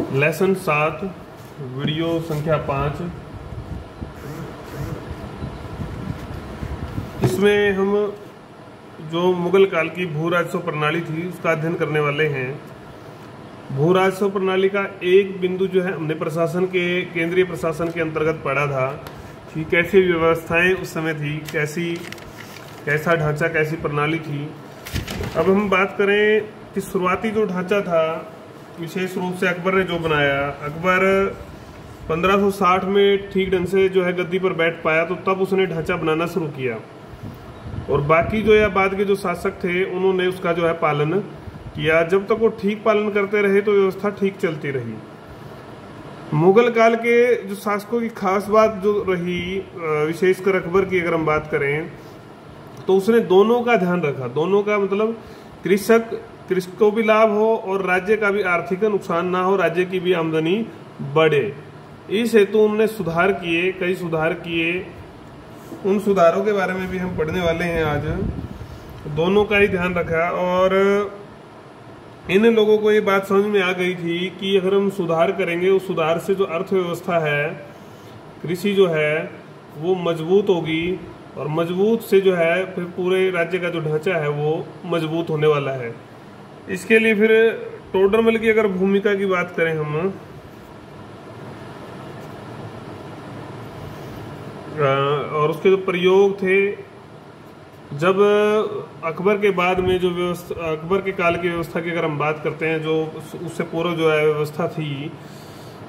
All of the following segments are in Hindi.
लेसन 7 वीडियो संख्या 5। इसमें हम जो मुगल काल की भू राजस्व प्रणाली थी उसका अध्ययन करने वाले हैं। भू राजस्व प्रणाली का एक बिंदु जो है हमने प्रशासन के केंद्रीय प्रशासन के अंतर्गत पढ़ा था कि कैसी व्यवस्थाएं उस समय थी, कैसा ढांचा, कैसी प्रणाली थी। अब हम बात करें कि शुरुआती जो ढांचा था विशेष रूप से अकबर ने जो बनाया। अकबर 1560 में ठीक ढंग से जो है गद्दी पर बैठ पाया, तो तब उसने ढांचा बनाना शुरू किया और बाकी जो या बाद के जो शासक थे उन्होंने उसका जो है पालन किया। जब तक वो ठीक पालन करते रहे तो व्यवस्था ठीक चलती रही। मुगल काल के जो शासकों की खास बात जो रही, विशेषकर अकबर की अगर हम बात करें, तो उसने दोनों का ध्यान रखा। दोनों का मतलब कृषक को भी लाभ हो और राज्य का भी आर्थिक नुकसान ना हो, राज्य की भी आमदनी बढ़े। इस हेतु उन्होंने सुधार किए, कई सुधार किए। उन सुधारों के बारे में भी हम पढ़ने वाले हैं आज। दोनों का ही ध्यान रखा और इन लोगों को ये बात समझ में आ गई थी कि अगर हम सुधार करेंगे, उस सुधार से जो अर्थव्यवस्था है, कृषि जो है वो मजबूत होगी और मजबूत से जो है फिर पूरे राज्य का जो ढांचा है वो मजबूत होने वाला है। इसके लिए फिर टोडरमल की अगर भूमिका की बात करें हम, और उसके जो प्रयोग थे, जब अकबर के बाद में जो व्यवस्था, अकबर के काल की व्यवस्था की अगर हम बात करते हैं, जो उससे पूर्व जो है व्यवस्था थी,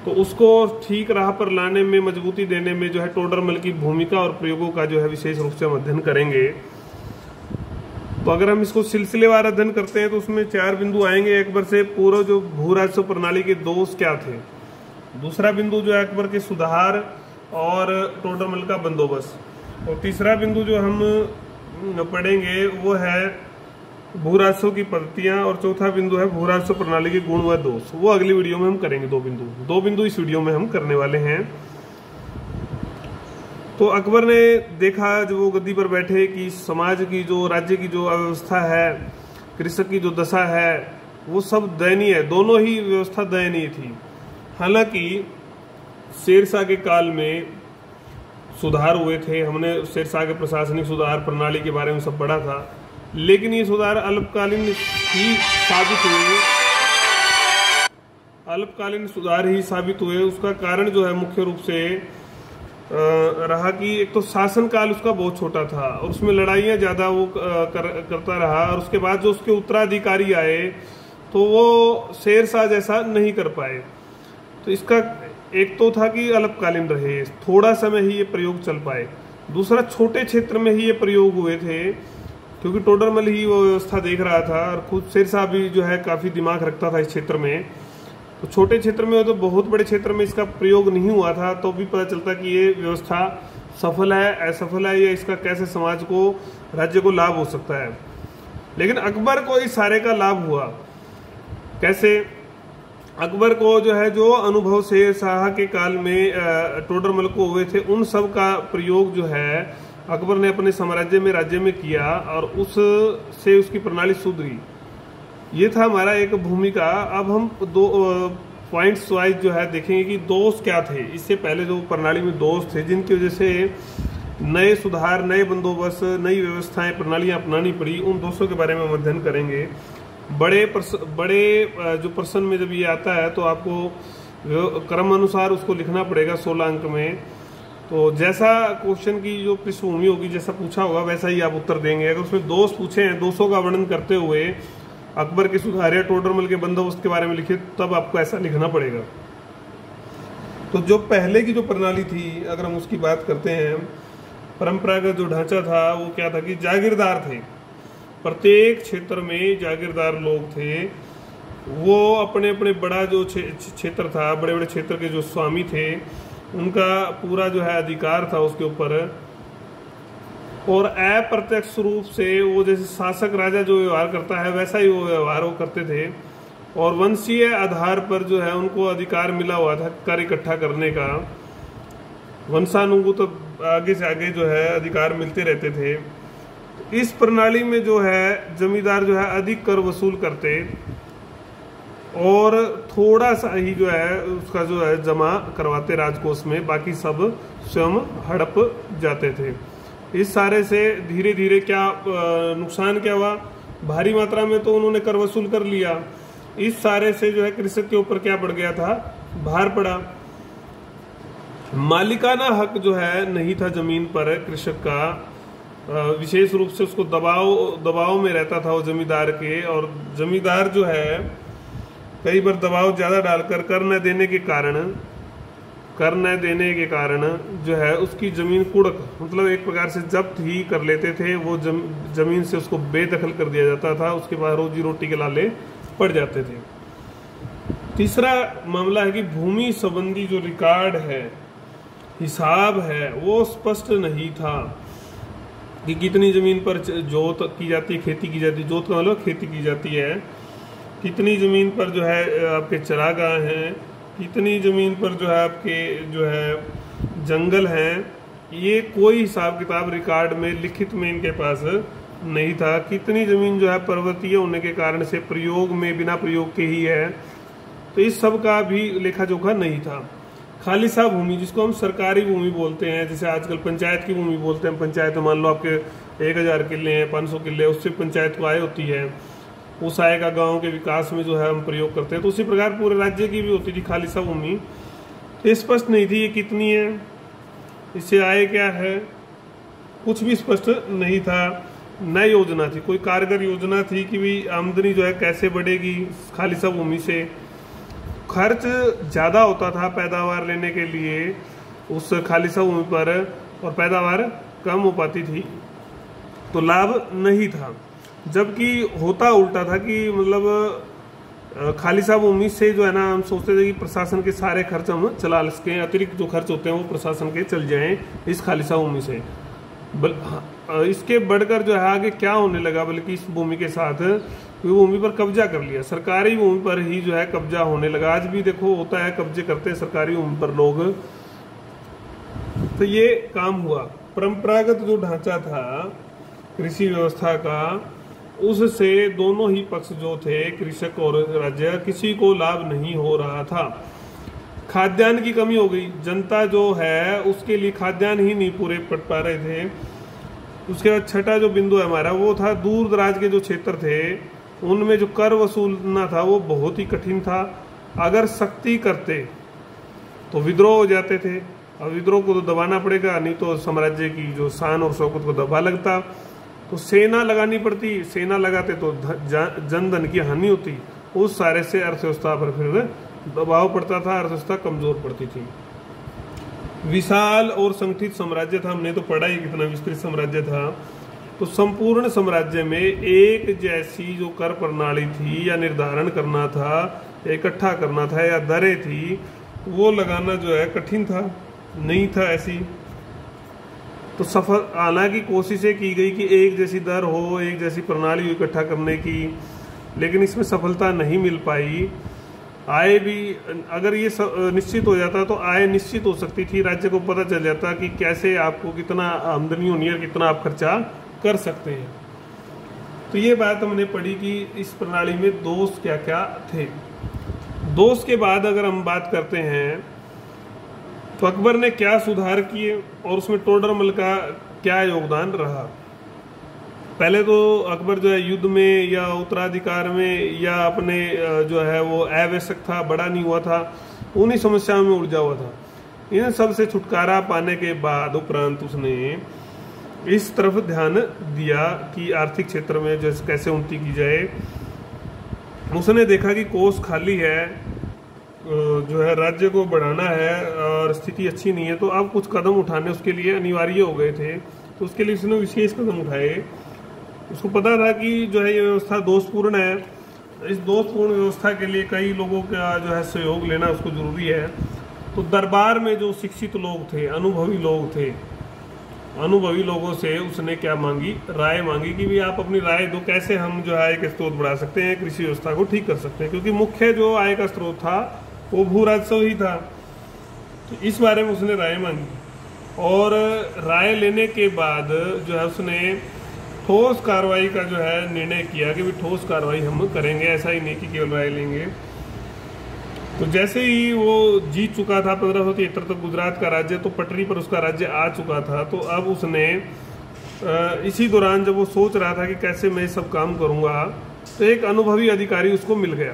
तो उसको ठीक राह पर लाने में, मजबूती देने में जो है टोडरमल की भूमिका और प्रयोगों का जो है विशेष रूप से हम अध्ययन करेंगे। तो अगर हम इसको सिलसिलेवार अध्ययन करते हैं तो उसमें 4 बिंदु आएंगे। अकबर से पूर्व जो भू राजस्व प्रणाली के दोष क्या थे, दूसरा बिंदु जो है अकबर के सुधार और टोडरमल का बंदोबस्त, और तीसरा बिंदु जो हम पढ़ेंगे वो है भू राजस्व की पद्धतियां, और चौथा बिंदु है भू राजस्व प्रणाली के गुण व दोष। वो अगली वीडियो में हम करेंगे। दो बिंदु इस वीडियो में हम करने वाले हैं। तो अकबर ने देखा जब वो गद्दी पर बैठे कि समाज की जो, राज्य की जो अव्यवस्था है, कृषक की जो दशा है, वो सब दयनीय है। दोनों ही व्यवस्था दयनीय थी। हालांकि शेरशाह के काल में सुधार हुए थे, हमने शेरशाह के प्रशासनिक सुधार प्रणाली के बारे में सब पढ़ा था, लेकिन ये सुधार अल्पकालीन ही साबित हुए, अल्पकालीन सुधार ही साबित हुए। उसका कारण जो है मुख्य रूप से रहा कि एक तो शासन काल उसका बहुत छोटा था और उसमें लड़ाइयाँ ज़्यादा वो करता रहा, और उसके बाद जो उसके उत्तराधिकारी आए तो वो शेरशाह जैसा नहीं कर पाए। तो इसका एक तो था कि अल्पकालीन रहे, थोड़ा समय ही ये प्रयोग चल पाए। दूसरा, छोटे क्षेत्र में ही ये प्रयोग हुए थे क्योंकि टोडरमल ही वो व्यवस्था देख रहा था और खुद शेरशाह भी जो है काफ़ी दिमाग रखता था इस क्षेत्र में। तो छोटे क्षेत्र में हो तो बहुत बड़े क्षेत्र में इसका प्रयोग नहीं हुआ था, तो भी पता चलता कि ये व्यवस्था सफल है, असफल है, या इसका कैसे समाज को, राज्य को लाभ हो सकता है। लेकिन अकबर को इस सारे का लाभ हुआ। कैसे? अकबर को जो है जो अनुभव शेरशाह के काल में टोडरमल को हुए थे, उन सब का प्रयोग जो है अकबर ने अपने साम्राज्य में, राज्य में किया और उससे उसकी प्रणाली सुधरी। ये था हमारा एक भूमिका। अब हम 2 पॉइंट्स वाइज जो है देखेंगे कि दोष क्या थे। इससे पहले जो प्रणाली में दोष थे जिनकी वजह से नए सुधार, नए बंदोबस्त, नई व्यवस्थाएं, प्रणालियां अपनानी पड़ी, उन दोषों के बारे में हम अध्ययन करेंगे। बड़े जो प्रश्न में जब ये आता है तो आपको क्रम अनुसार उसको लिखना पड़ेगा 16 अंक में। तो जैसा क्वेश्चन की जो पृष्ठभूमि होगी, जैसा पूछा होगा वैसा ही आप उत्तर देंगे। अगर उसमें दोष पूछे हैं, दोषों का वर्णन करते हुए अकबर के सुधार या टोडरमल के बंदोबस्त के बारे में लिखे, तब आपको ऐसा लिखना पड़ेगा। तो जो पहले की जो प्रणाली थी, अगर हम उसकी बात करते हैं, परंपरागत जो ढांचा था वो क्या था कि जागीरदार थे। प्रत्येक क्षेत्र में जागीरदार लोग थे। वो अपने अपने बड़ा जो क्षेत्र था, बड़े बड़े क्षेत्र के जो स्वामी थे, उनका पूरा जो है अधिकार था उसके ऊपर, और अप्रत्यक्ष रूप से वो जैसे शासक राजा जो व्यवहार करता है वैसा ही वो व्यवहार वो करते थे। और वंशीय आधार पर जो है उनको अधिकार मिला हुआ था कर इकट्ठा करने का। वंशानुगत आगे से आगे जो है अधिकार मिलते रहते थे। इस प्रणाली में जो है जमींदार जो है अधिक कर वसूल करते और थोड़ा सा ही जो है उसका जो है जमा करवाते राजकोष में, बाकी सब स्वयं हड़प जाते थे। इस सारे से धीरे धीरे क्या नुकसान क्या हुआ, भारी मात्रा में तो उन्होंने कर वसूल कर लिया, इस सारे से जो है कृषक के ऊपर क्या पड़ गया था, भार पड़ा। मालिकाना हक जो है नहीं था जमीन पर कृषक का, विशेष रूप से उसको दबाव में रहता था वो जमींदार के, और जमींदार जो है कई बार दबाव ज्यादा डालकर कर न देने के कारण जो है उसकी जमीन कुड़क, मतलब एक प्रकार से जब्त ही कर लेते थे, वो जमीन से उसको बेदखल कर दिया जाता था, उसके बाद रोजी रोटी के लाले पड़ जाते थे। तीसरा मामला है कि भूमि संबंधी जो रिकॉर्ड है, हिसाब है, वो स्पष्ट नहीं था कि कितनी जमीन पर जोत की जाती है, खेती की जाती है, जोत का मतलब खेती की जाती है, कितनी जमीन पर जो है आपके चरागाह हैं, कितनी जमीन पर जो है आपके जो है जंगल हैं, ये कोई हिसाब किताब रिकॉर्ड में लिखित में इनके पास नहीं था। कितनी जमीन जो है पर्वतीय होने के कारण से प्रयोग में बिना प्रयोग के ही है, तो इस सब का भी लेखा जोखा नहीं था। खालिसा भूमि जिसको हम सरकारी भूमि बोलते हैं, जैसे आजकल पंचायत की भूमि बोलते हैं, पंचायत मान लो आपके 1000 किले हैं, 500 किले, उससे पंचायत को आय होती है, उस आय का गांव के विकास में जो है हम प्रयोग करते हैं, तो उसी प्रकार पूरे राज्य की भी होती थी खालिसा भूमि। तो स्पष्ट नहीं थी ये कितनी है, इससे आय क्या है, कुछ भी स्पष्ट नहीं था। न योजना थी, कोई कारगर योजना थी कि भी आमदनी जो है कैसे बढ़ेगी खालिसा भूमि से। खर्च ज़्यादा होता था पैदावार लेने के लिए उस खालिसा भूमि पर, और पैदावार कम हो पाती थी, तो लाभ नहीं था। जबकि होता उल्टा था कि मतलब खालिसा भूमि से जो है ना, हम सोचते थे कि प्रशासन के सारे खर्च हम चला सकें, अतिरिक्त जो खर्च होते हैं वो प्रशासन के चल जाएं इस खालिसा भूमि से। इसके बढ़कर जो है आगे क्या होने लगा, बल्कि इस भूमि के साथ भूमि पर कब्जा कर लिया, सरकारी भूमि पर ही जो है कब्जा होने लगा। आज भी देखो होता है, कब्जे करते हैं सरकारी भूमि पर लोग। तो ये काम हुआ। परंपरागत जो ढांचा था कृषि व्यवस्था का, उससे दोनों ही पक्ष जो थे, कृषक और राज्य, किसी को लाभ नहीं हो रहा था। खाद्यान्न की कमी हो गई, जनता जो है उसके लिए खाद्यान्न ही नहीं पूरे पड़ पा रहे थे। उसके बाद छठा जो बिंदु है हमारा, वो था दूर दराज के जो क्षेत्र थे उनमें जो कर वसूलना था वो बहुत ही कठिन था। अगर सख्ती करते तो विद्रोह हो जाते थे, और विद्रोह को तो दबाना पड़ेगा, नहीं तो साम्राज्य की जो शान और शौकत को दबा लगता, तो सेना लगानी पड़ती, सेना लगाते तो जन धन की हानि होती, उस सारे से अर्थव्यवस्था पर फिर दबाव पड़ता था, अर्थव्यवस्था कमजोर पड़ती थी। विशाल और संगठित साम्राज्य था, हमने तो पढ़ा ही कितना विस्तृत साम्राज्य था। तो संपूर्ण साम्राज्य में एक जैसी जो कर प्रणाली थी या निर्धारण करना था, इकट्ठा करना था, या दरें थी, वो लगाना जो है कठिन था, नहीं था ऐसी। तो सफल हालांकि कोशिशें की गई कि एक जैसी दर हो, एक जैसी प्रणाली हो इकट्ठा करने की, लेकिन इसमें सफलता नहीं मिल पाई। आय भी अगर ये निश्चित हो जाता तो आय निश्चित हो सकती थी, राज्य को पता चल जाता कि कैसे आपको कितना आमदनी होनी है, कितना आप खर्चा कर सकते हैं। तो ये बात हमने पढ़ी कि इस प्रणाली में दोष क्या क्या थे। दोष के बाद अगर हम बात करते हैं तो अकबर ने क्या सुधार किए और उसमें टोडरमल का क्या योगदान रहा। पहले तो अकबर जो है युद्ध में या उत्तराधिकार में या अपने जो है वो आवश्यक था, बड़ा नहीं हुआ था, उन्हीं समस्याओं में उलझा हुआ था। इन सब से छुटकारा पाने के बाद उपरांत उसने इस तरफ ध्यान दिया कि आर्थिक क्षेत्र में जैसे कैसे उन्नति की जाए। उसने देखा कि कोष खाली है, जो है राज्य को बढ़ाना है और स्थिति अच्छी नहीं है, तो अब कुछ कदम उठाने उसके लिए अनिवार्य हो गए थे। तो उसके लिए उसने विशेष कदम उठाए। उसको पता था कि जो है ये व्यवस्था दोषपूर्ण है, इस दोषपूर्ण व्यवस्था के लिए कई लोगों का जो है सहयोग लेना उसको जरूरी है। तो दरबार में जो शिक्षित लोग थे, अनुभवी लोग थे, अनुभवी लोगों से उसने क्या मांगी, राय मांगी कि भी आप अपनी राय दो, कैसे हम जो है आय के स्रोत बढ़ा सकते हैं, कृषि व्यवस्था को ठीक कर सकते हैं, क्योंकि मुख्य जो आय का स्रोत था वो भू राजस्व ही था। तो इस बारे में उसने राय मांगी, और राय लेने के बाद जो है उसने ठोस कार्रवाई का जो है निर्णय किया कि भी ठोस कार्रवाई हम करेंगे, ऐसा ही नहीं कि केवल राय लेंगे। तो जैसे ही वो जीत चुका था 1573 तक गुजरात का राज्य, तो पटरी पर उसका राज्य आ चुका था। तो अब उसने इसी दौरान जब वो सोच रहा था कि कैसे मैं सब काम करूँगा, तो एक अनुभवी अधिकारी उसको मिल गया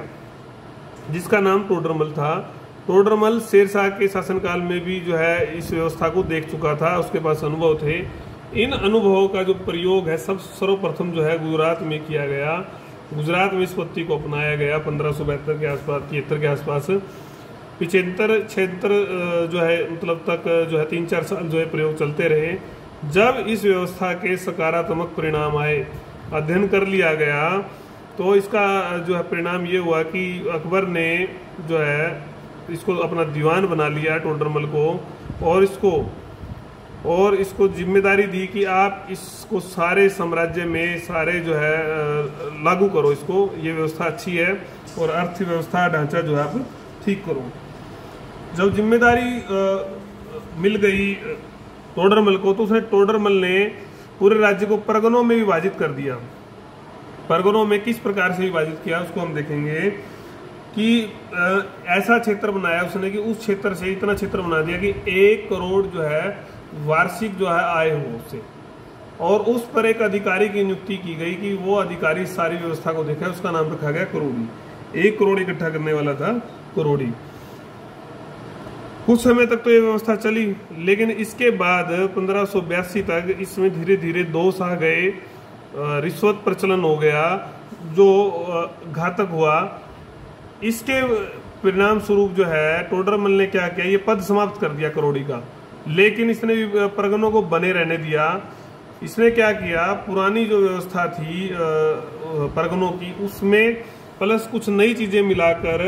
जिसका नाम टोडरमल था। टोडरमल शेरशाह के शासनकाल में भी जो है इस व्यवस्था को देख चुका था, उसके पास अनुभव थे। इन अनुभवों का जो प्रयोग है सब सर्वप्रथम जो है गुजरात में किया गया। गुजरात में इस पद्धति को अपनाया गया 1572 के आसपास, 73 के आसपास। 75-76 जो है मतलब तक जो है 3-4 साल जो है प्रयोग चलते रहे। जब इस व्यवस्था के सकारात्मक परिणाम आए, अध्ययन कर लिया गया, तो इसका जो है परिणाम ये हुआ कि अकबर ने जो है इसको अपना दीवान बना लिया टोडरमल को, और इसको जिम्मेदारी दी कि आप इसको सारे साम्राज्य में सारे जो है लागू करो इसको, ये व्यवस्था अच्छी है और अर्थव्यवस्था ढांचा जो है आप ठीक करो। जब जिम्मेदारी मिल गई टोडरमल को, तो उसने टोडरमल ने पूरे राज्य को परगनों में विभाजित कर दिया। परगनों में किस प्रकार से विभाजित किया उसको हम देखेंगे कि ऐसा क्षेत्र बनाया उसने कि उस क्षेत्र से इतना क्षेत्र बना दिया कि 1 करोड़ जो है वार्षिक जो है आय हो उससे, और उस पर एक अधिकारी की नियुक्ति की गई कि वो अधिकारी सारी व्यवस्था को देखा। उसका नाम रखा गया करोड़ी। 1 करोड़ इकट्ठा करने वाला था करोड़ी। कुछ समय तक तो ये व्यवस्था चली, लेकिन इसके बाद 1582 तक इसमें धीरे धीरे दोष आ गए, रिश्वत प्रचलन हो गया जो घातक हुआ। इसके परिणाम स्वरूप जो है टोडरमल ने क्या किया, ये पद समाप्त कर दिया करोड़ी का, लेकिन इसने परगनों को बने रहने दिया। इसने क्या किया, पुरानी जो व्यवस्था थी परगनों की, उसमें प्लस कुछ नई चीजें मिलाकर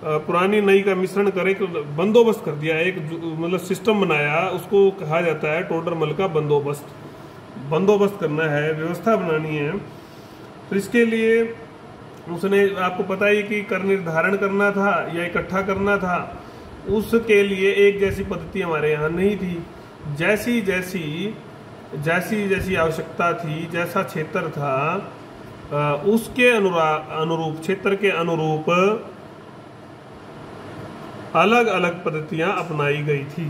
पुरानी नई का मिश्रण करे, बंदोबस्त कर दिया। एक मतलब सिस्टम बनाया, उसको कहा जाता है टोडरमल का बंदोबस्त करना है, व्यवस्था बनानी है। तो इसके लिए उसने, आपको पता ही कि कर निर्धारण करना था या इकट्ठा करना था, उसके लिए एक जैसी पद्धति हमारे यहाँ नहीं थी। जैसी जैसी आवश्यकता थी, जैसा क्षेत्र था, उसके अनुरूप क्षेत्र के अनुरूप अलग अलग पद्धतियां अपनाई गई थी।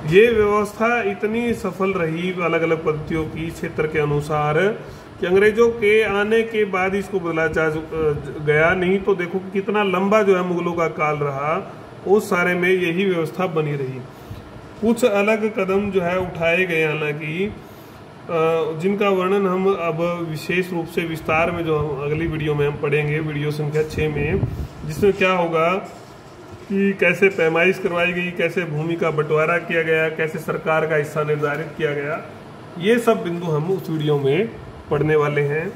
ये व्यवस्था इतनी सफल रही अलग अलग पद्धतियों की क्षेत्र के अनुसार कि अंग्रेजों के आने के बाद इसको बदला जा गया। नहीं तो देखो कि कितना लंबा जो है मुगलों का काल रहा, उस सारे में यही व्यवस्था बनी रही। कुछ अलग कदम जो है उठाए गए, हालांकि जिनका वर्णन हम अब विशेष रूप से विस्तार में जो अगली वीडियो में हम पढ़ेंगे, वीडियो संख्या 6 में, जिसमें क्या होगा कि कैसे पैमाइश करवाई गई, कैसे भूमि का बंटवारा किया गया, कैसे सरकार का हिस्सा निर्धारित किया गया। ये सब बिंदु हम उस वीडियो में पढ़ने वाले हैं।